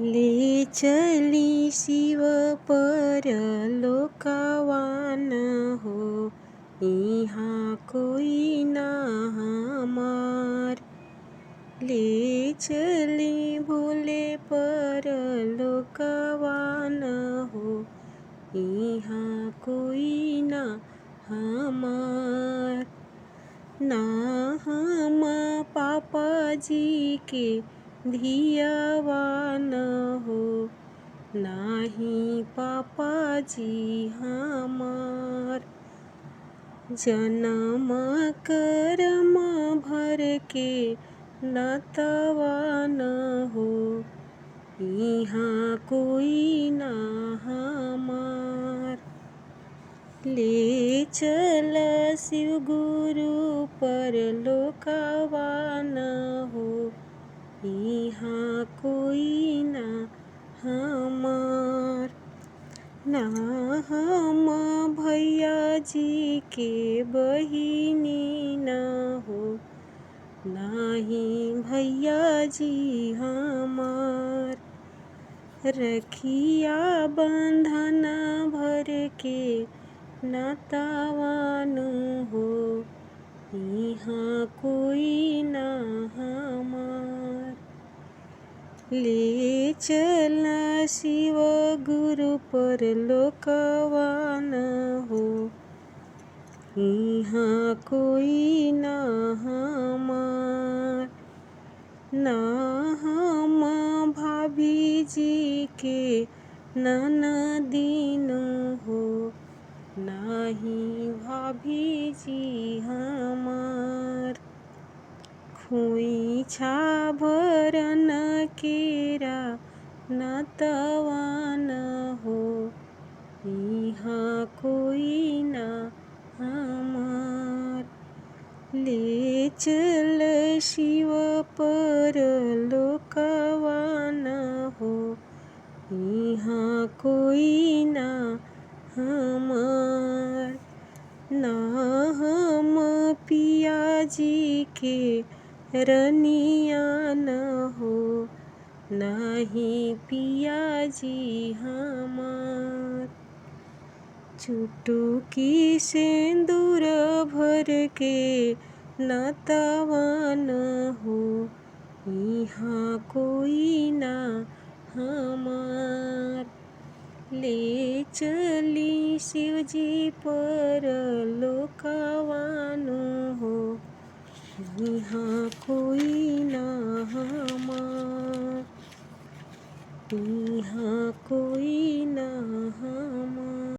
ले चली शिव परलोकवान हो, यहाँ कोई ना हमार। ले चली भोले परलोकवान हो, यहाँ कोई ना हमार। ना हम पापा जी के धियावान हो, नाही पापा जी हमार। जन्म कर्म भर के नातवान हो, यहाँ कोई ना हमार। ले चल शिव गुरु परलोकवान हो, यहाँ कोई ना हमार। ना हम भैया जी के बहिनी न हो, नाही भैया जी हमार। रखिया बंधन भर के नातावान हो, यहाँ कोई ना हमार। ले चल शिव गुरु परलोकवान हो, यहाँ कोई ना हमार। ना हम भाभी जी के ननदीन हो, नाही भाभी जी हमार। खोइछा भरन केरा नातवान हो, यहाँ कोई ना हमार। ले चल शिव परलोकवान हो, यहाँ कोई ना हमार। ना हम पिया जी के रनियान हो, नाही पिया जी हमार। चुटकी सिंदूर भर के नातवान हो, यहाँ कोई ना हमार। ले चली शिव जी परलोकवान हो, यहाँ कोई ना हमार। यहाँ कोई ना